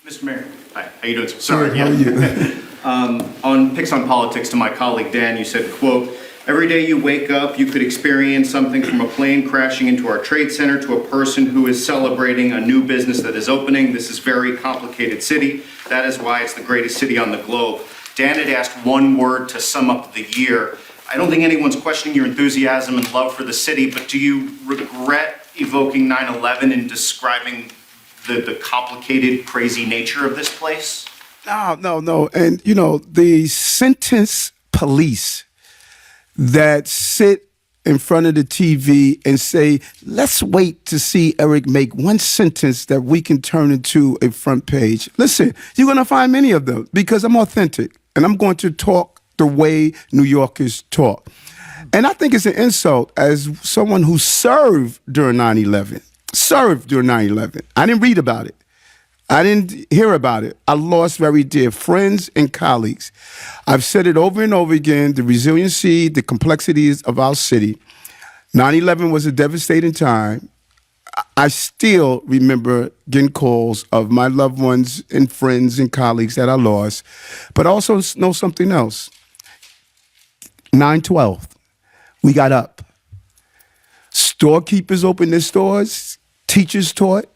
Mr. Mayor, hi, how you doing? Sorry, Good, how are you? On Picks on Politics to my colleague Dan, you said, quote, "Every day you wake up, you could experience something from a plane crashing into our trade center to a person who is celebrating a new business that is opening. This is a very complicated city. That is why it's the greatest city on the globe." Dan had asked one word to sum up the year. I don't think anyone's questioning your enthusiasm and love for the city, but do you regret evoking 9/11 and describing the complicated, crazy nature of this place? No. And, you know, the sentence police that sit in front of the TV and say, let's wait to see Eric make one sentence that we can turn into a front page. Listen, you're going to find many of them because I'm authentic and I'm going to talk the way New Yorkers talk. And I think it's an insult as someone who served during 9/11. I didn't read about it. I didn't hear about it. I lost very dear friends and colleagues. I've said it over and over again, the resiliency, the complexities of our city. 9/11 was a devastating time. I still remember getting calls of my loved ones and friends and colleagues that I lost, but I also know something else. 9/12, we got up. Storekeepers opened their stores, teachers taught,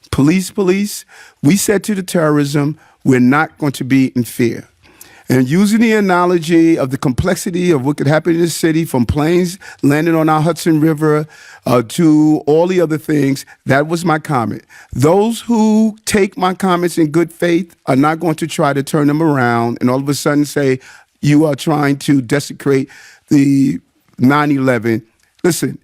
police. We said to the terrorism, we're not going to be in fear. And using the analogy of the complexity of what could happen in the city, from planes landing on our Hudson River to all the other things, that was my comment. Those who take my comments in good faith are not going to try to turn them around and all of a sudden say, you are trying to desecrate the 9/11. Listen,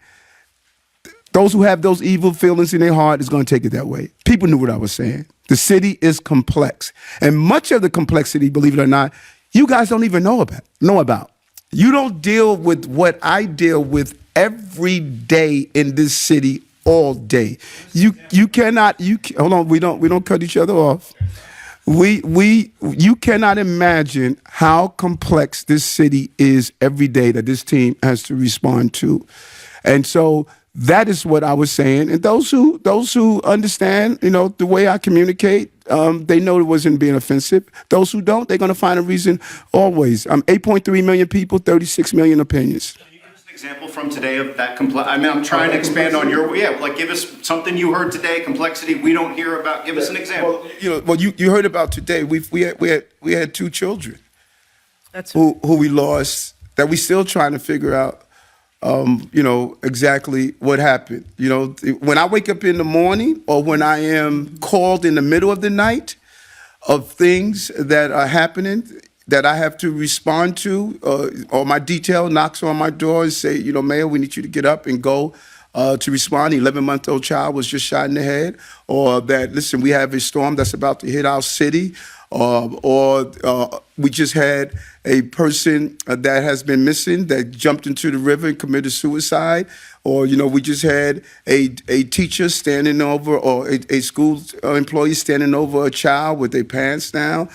those who have those evil feelings in their heart is going to take it that way. People knew what I was saying. The city is complex. And much of the complexity, believe it or not, you guys don't even know about. You don't deal with what I deal with every day in this city all day. You cannot, hold on, we don't cut each other off. You cannot imagine how complex this city is every day that this team has to respond to. And so that is what I was saying. And those who understand, you know, the way I communicate, they know it wasn't being offensive. Those who don't, they're going to find a reason always. 8.3 million people, 36 million opinions. Can you give us an example from today of that I'm trying to expand on your, give us something you heard today, complexity we don't hear about. Give us an example. Well, you heard about today. We had two children who we lost that we still trying to figure out. Exactly what happened. You know, when I wake up in the morning or when I am called in the middle of the night of things that are happening that I have to respond to, or my detail knocks on my door and say, you know, Mayor, we need you to get up and go to respond. An 11-month-old child was just shot in the head, or that, listen, we have a storm that's about to hit our city, or we just had a person that has been missing that jumped into the river and committed suicide, or, you know, we just had a teacher standing over, or a school employee standing over a child with their pants down.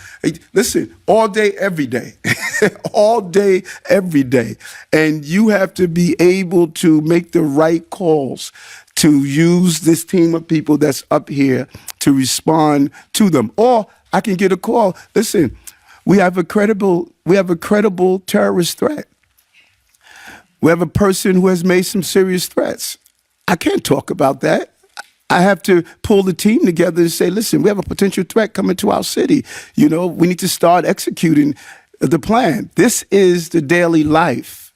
Listen, all day, every day, all day, every day. And you have to be able to make the right calls to use this team of people that's up here to respond to them. Or I can get a call. Listen, we have a credible terrorist threat. We have a person who has made some serious threats. I can't talk about that. I have to pull the team together and say, listen, we have a potential threat coming to our city. You know, we need to start executing the plan. This is the daily life.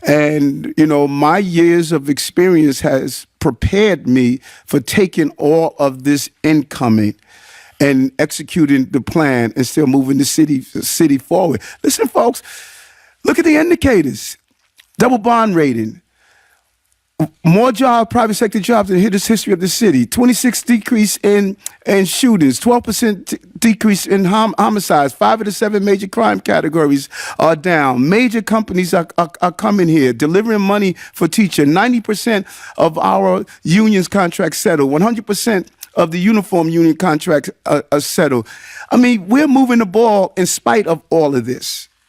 And, you know, my years of experience has prepared me for taking all of this incoming and executing the plan and still moving the city forward. Listen, folks, look at the indicators. Double bond rating, more private sector jobs than the history of the city. 26% decrease in shootings, 12% decrease in homicides. 5 of the 7 major crime categories are down. Major companies are coming here, delivering money for teachers. 90% of our unions contracts settled. 100% of the uniform union contracts are settled. I mean, we're moving the ball in spite of all of this.